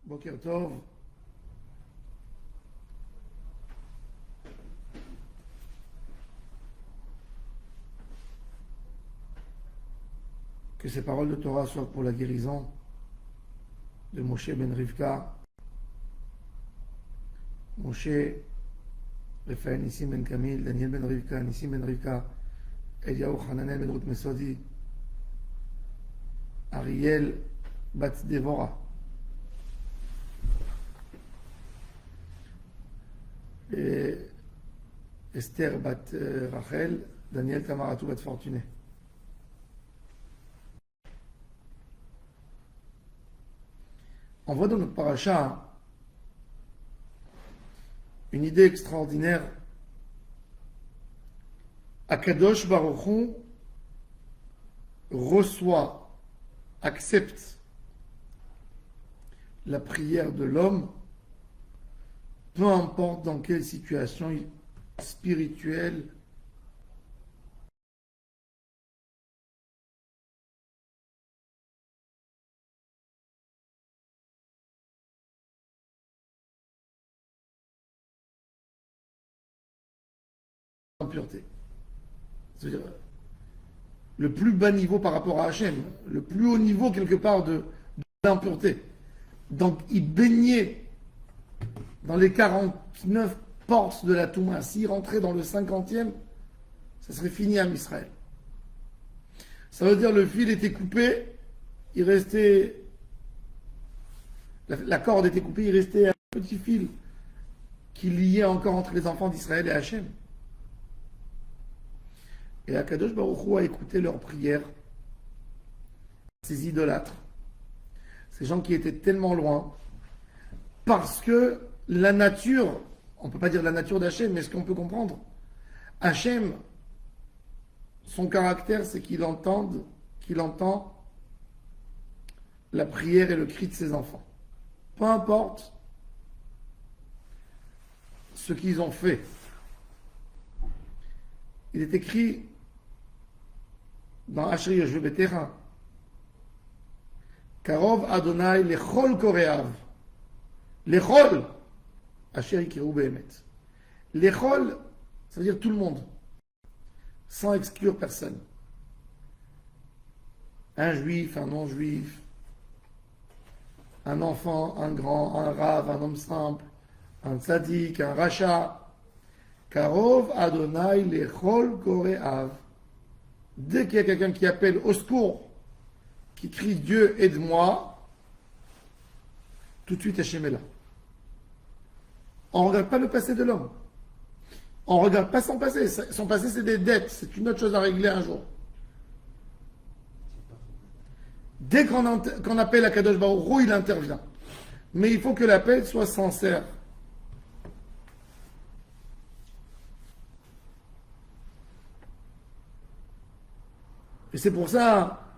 Boker Tov. Que ces paroles de Torah soient pour la guérison de Moshe ben Rivka, Moshe, Raphaël Nissim ben Kamil, Daniel ben Rivka, Nissim ben Rivka, Eliyahu Hananel ben Ruth Mesodi, Ariel bat Devora, et Esther bat Rachel, Daniel Tamaratou bat Fortuné. On voit dans notre paracha une idée extraordinaire. Akadosh Baruch Hu reçoit, accepte la prière de l'homme, peu importe dans quelle situation spirituelle impureté. C'est-à-dire le plus bas niveau par rapport à Hachem, le plus haut niveau quelque part de l'impureté. Donc il baignait dans les 49 portes de la Touma. S'il rentrait dans le 50e, ça serait fini à Israël. Ça veut dire le fil était coupé, il restait, la corde était coupée, il restait un petit fil qui liait encore entre les enfants d'Israël et Hachem. Et Akadosh Baruch Hu a écouté leurs prières, ces idolâtres, ces gens qui étaient tellement loin, parce que la nature, on ne peut pas dire la nature d'Hachem, mais ce qu'on peut comprendre, Hachem, son caractère, c'est qu'il entend la prière et le cri de ses enfants. Peu importe ce qu'ils ont fait. Il est écrit dans Asher Yoshve Betera, Karov Adonai lechol koreav. Lechol, Asher Yikirou Behemet. Lechol, ça veut dire tout le monde, sans exclure personne. Un juif, un non-juif, un enfant, un grand, un rave, un homme simple, un tzaddik, un rachat. Karov Adonai lechol koreav. Dès qu'il y a quelqu'un qui appelle au secours, qui crie Dieu aide-moi, tout de suite Hachem est là. On ne regarde pas le passé de l'homme. On ne regarde pas son passé. Son passé, c'est des dettes. C'est une autre chose à régler un jour. Dès qu'on appelle à Kadosh Baruch Hu, il intervient. Mais il faut que l'appel soit sincère. Et c'est pour ça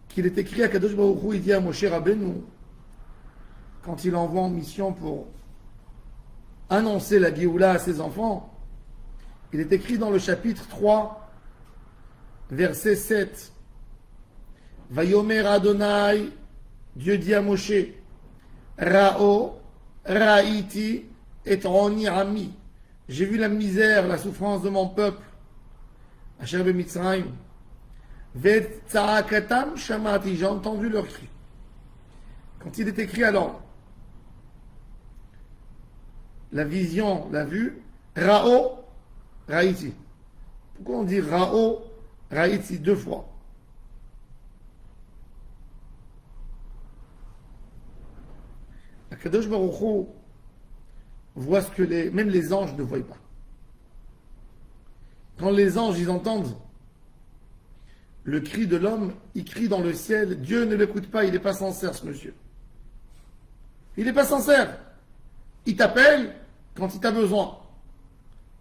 qu'il est écrit à Kadosh Baruch Hu, il dit à Moshe Rabbeinu, quand il envoie en mission pour annoncer la Géoula à ses enfants, il est écrit dans le chapitre 3, verset 7, Vayomer Adonai, Dieu dit à Moshe, Ra'o, Ra'iti, et Roni Ami. J'ai vu la misère, la souffrance de mon peuple. Asher b'Mitzrayim. Vet tza'akatam shamati. J'ai entendu leur cri. Quand il est écrit alors, la vision, la vue, Ra'o, Ra'iti. Pourquoi on dit Ra'o, Ra'iti deux fois? Akadosh Baruch Hu voit ce que même les anges ne voient pas. Quand les anges, ils entendent le cri de l'homme, il crie dans le ciel, Dieu ne l'écoute pas, il n'est pas sincère ce monsieur. Il n'est pas sincère. Il t'appelle quand il t'a besoin.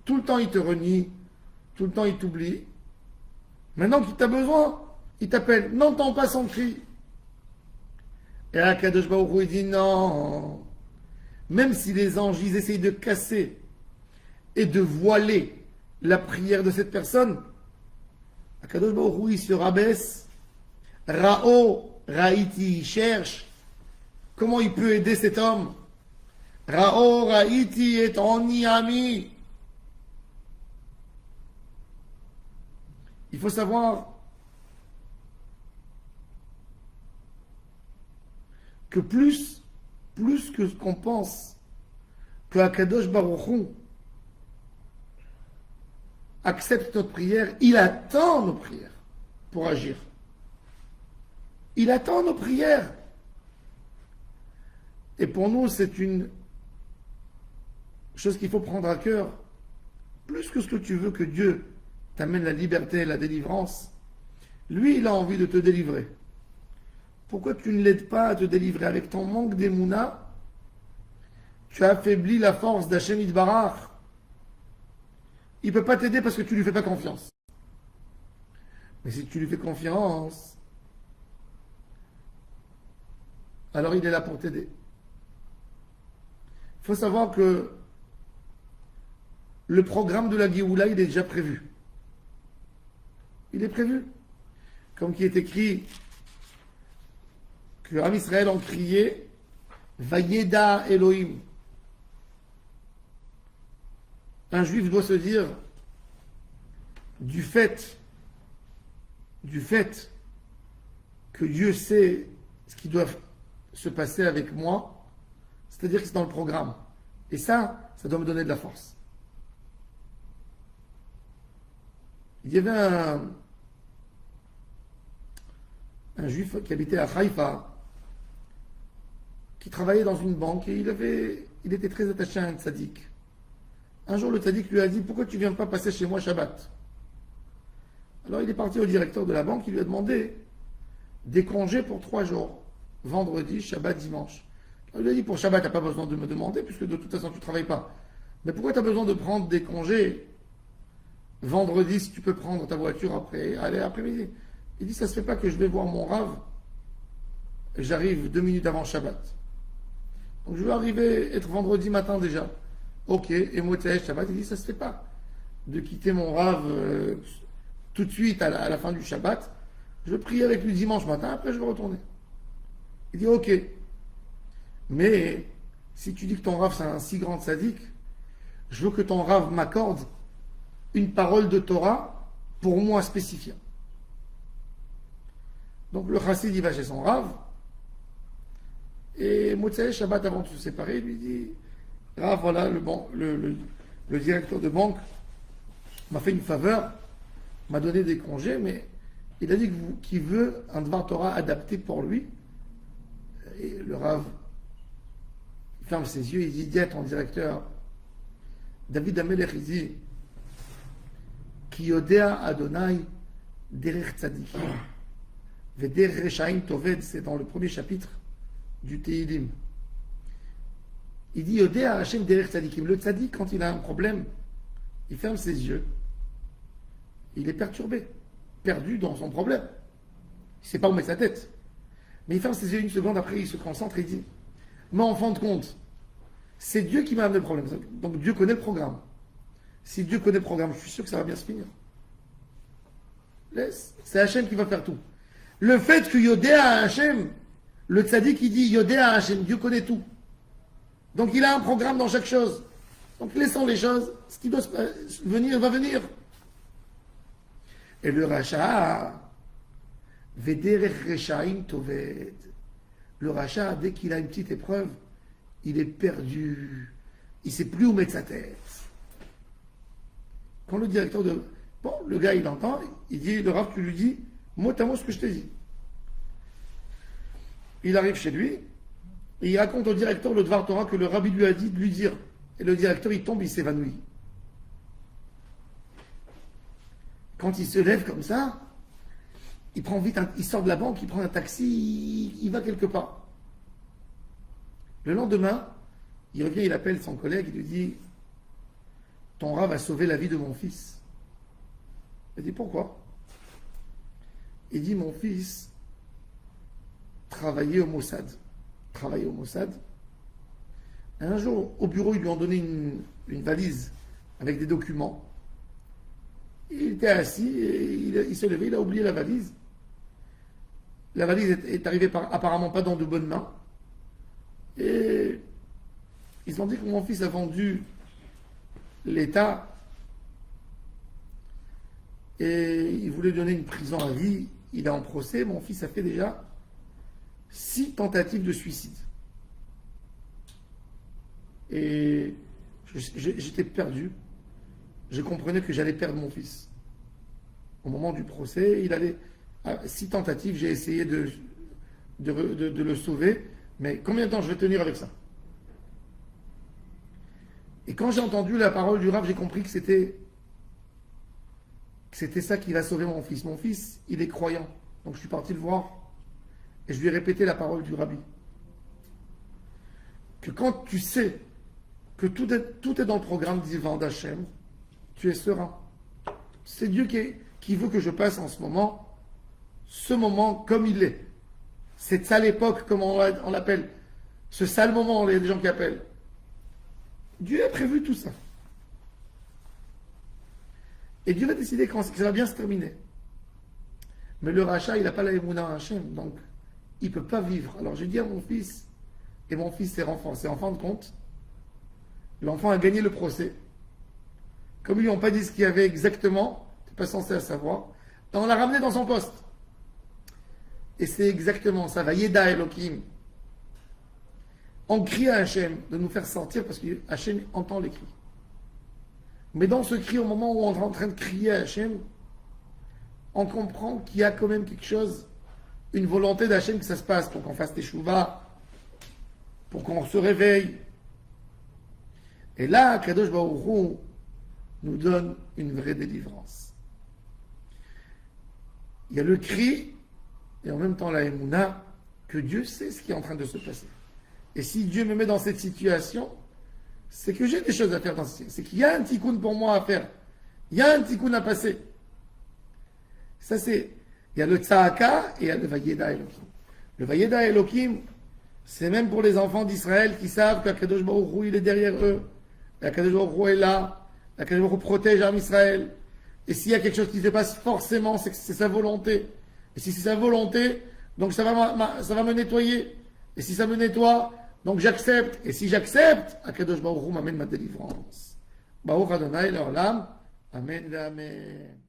Tout le temps il te renie, tout le temps il t'oublie. Maintenant qu'il t'a besoin, il t'appelle, n'entends pas son cri. Et Akadosh Baruch Hu il dit non. Même si les anges, ils essayent de casser et de voiler la prière de cette personne, Akadosh Baruch Hu, il se rabaisse, Ra'o, Raïti, il cherche comment il peut aider cet homme. Rao Raïti est Oni Ami. Il faut savoir que plus que ce qu'on pense, que Akadosh Baruch Hu accepte notre prière, il attend nos prières pour agir. Il attend nos prières. Et pour nous, c'est une chose qu'il faut prendre à cœur. Plus que ce que tu veux que Dieu t'amène la liberté et la délivrance, lui, il a envie de te délivrer. Pourquoi tu ne l'aides pas à te délivrer? Avec ton manque d'émouna, tu as affaibli la force d'Hachem Yitbarach. Il ne peut pas t'aider parce que tu ne lui fais pas confiance. Mais si tu lui fais confiance, alors il est là pour t'aider. Il faut savoir que le programme de la Géoula, il est déjà prévu. Il est prévu. Comme qui est écrit que Am Israël ont crié Vayeda Elohim. Un juif doit se dire du fait que Dieu sait ce qui doit se passer avec moi, c'est-à-dire que c'est dans le programme. Et ça doit me donner de la force. Il y avait un juif qui habitait à Haïfa, qui travaillait dans une banque et il était très attaché à un tzaddik. Un jour, le tzaddik lui a dit « Pourquoi tu ne viens pas passer chez moi Shabbat ?» Alors il est parti au directeur de la banque, il lui a demandé des congés pour 3 jours, vendredi, Shabbat, dimanche. Alors, il lui a dit « Pour Shabbat, tu n'as pas besoin de me demander, puisque de toute façon, tu ne travailles pas. Mais pourquoi tu as besoin de prendre des congés vendredi si tu peux prendre ta voiture après-midi ?» Il dit « Ça ne se fait pas que je vais voir mon Rav et j'arrive 2 minutes avant Shabbat. Donc je vais arriver, être vendredi matin déjà. Ok, et Motsei Shabbat, il dit ça se fait pas de quitter mon Rav tout de suite à la fin du Shabbat. Je prie avec lui dimanche matin, après je vais retourner. Il dit ok, mais si tu dis que ton Rav c'est un si grand sadique, je veux que ton Rav m'accorde une parole de Torah pour moi spécifiée. Donc le chassid il va chez son Rav. Et Motsei Shabbat, avant de se séparer, il lui dit Rav, voilà, le directeur de banque m'a fait une faveur, m'a donné des congés, mais il a dit qu'il veut un Dvar Torah adapté pour lui. Et le Rav il ferme ses yeux, il dit dis à ton directeur, David Amelech, il dit Ki yodea Adonai derech tzadikim vederech reshaim toved, c'est dans le premier chapitre du Tehilim. Il dit Yodea Hashem derech tzadikim. Le tzadik, quand il a un problème, il ferme ses yeux. Il est perturbé, perdu dans son problème. Il ne sait pas où mettre sa tête. Mais il ferme ses yeux une seconde, après il se concentre et il dit mais en fin de compte, c'est Dieu qui m'a amené le problème. Donc Dieu connaît le programme. Si Dieu connaît le programme, je suis sûr que ça va bien se finir. C'est Hashem qui va faire tout. Le fait que Yodea Hashem, le tzaddik, il dit Yodea Hashem, Dieu connaît tout. Donc il a un programme dans chaque chose. Donc laissons les choses, ce qui doit venir va venir. Et le rachat, Vederech Reshaim Toved. Le rachat, dès qu'il a une petite épreuve, il est perdu. Il ne sait plus où mettre sa tête. Quand le directeur de... Bon, le gars, il entend, il dit, le Rav, tu lui dis, mot à mot ce que je t'ai dit. Il arrive chez lui, et il raconte au directeur le Dvar Torah que le Rabbi lui a dit de lui dire. Et le directeur, il tombe, il s'évanouit. Quand il se lève comme ça, il prend vite, il sort de la banque, il prend un taxi, il va quelque part. Le lendemain, il revient, il appelle son collègue, il lui dit « Ton Rav a sauvé la vie de mon fils. » Il dit « Pourquoi ?» Il dit « Mon fils travaillait au Mossad. Un jour, au bureau, ils lui ont donné une valise avec des documents. Il était assis, et il se levait, il a oublié la valise. La valise est arrivée apparemment pas dans de bonnes mains. Et ils ont dit que mon fils a vendu l'État et il voulait donner une prison à vie. Il est en procès. Mon fils a fait déjà 6 tentatives de suicide. Et j'étais perdu. Je comprenais que j'allais perdre mon fils. Au moment du procès, il allait à 6 tentatives. J'ai essayé de le sauver. Mais combien de temps je vais tenir avec ça? Et quand j'ai entendu la parole du Rav, j'ai compris que c'était ça qui va sauver mon fils. Mon fils, il est croyant. Donc je suis parti le voir et je lui ai répété la parole du Rabbi. Que quand tu sais que tout est dans le programme divin d'Hachem, tu es serein. C'est Dieu qui veut que je passe en ce moment comme il est. Cette sale époque, comme on l'appelle, ce sale moment, il y a des gens qui appellent. Dieu a prévu tout ça. Et Dieu a décidé que ça va bien se terminer. Mais le rachat, il n'a pas la émouna à Hachem, donc il ne peut pas vivre. Alors j'ai dit à mon fils, et mon fils s'est renforcé. En fin de compte, l'enfant a gagné le procès. Comme ils lui ont pas dit ce qu'il y avait exactement, tu n'es pas censé savoir, et on l'a ramené dans son poste. Et c'est exactement ça. Va Yeda Elohim. On crie à Hachem de nous faire sortir parce que Hachem entend les cris. Mais dans ce cri, au moment où on est en train de crier à Hachem, on comprend qu'il y a quand même quelque chose, une volonté d'Hachem que ça se passe pour qu'on fasse teshuva, pour qu'on se réveille. Et là, Kadosh Baruch Hu nous donne une vraie délivrance. Il y a le cri et en même temps la émouna que Dieu sait ce qui est en train de se passer. Et si Dieu me met dans cette situation, c'est que j'ai des choses à faire dans cette situation. C'est qu'il y a un tikkun pour moi à faire. Il y a un tikkun à passer. Ça c'est, il y a le tzahaka et il y a le vayeda Elohim. Le vayeda Elohim, c'est même pour les enfants d'Israël qui savent qu'Akadosh Baruch Hu, il est derrière eux. Akadosh Baruch Hu est là. Akadosh Baruch Hu protège Am Israël. Et s'il y a quelque chose qui se passe, forcément, c'est sa volonté. Et si c'est sa volonté, donc ça va me nettoyer. Et si ça me nettoie, donc j'accepte. Et si j'accepte, Akadosh Baruch Hu m'amène ma délivrance. Baruch Adonai l'Olam. Amen, amen.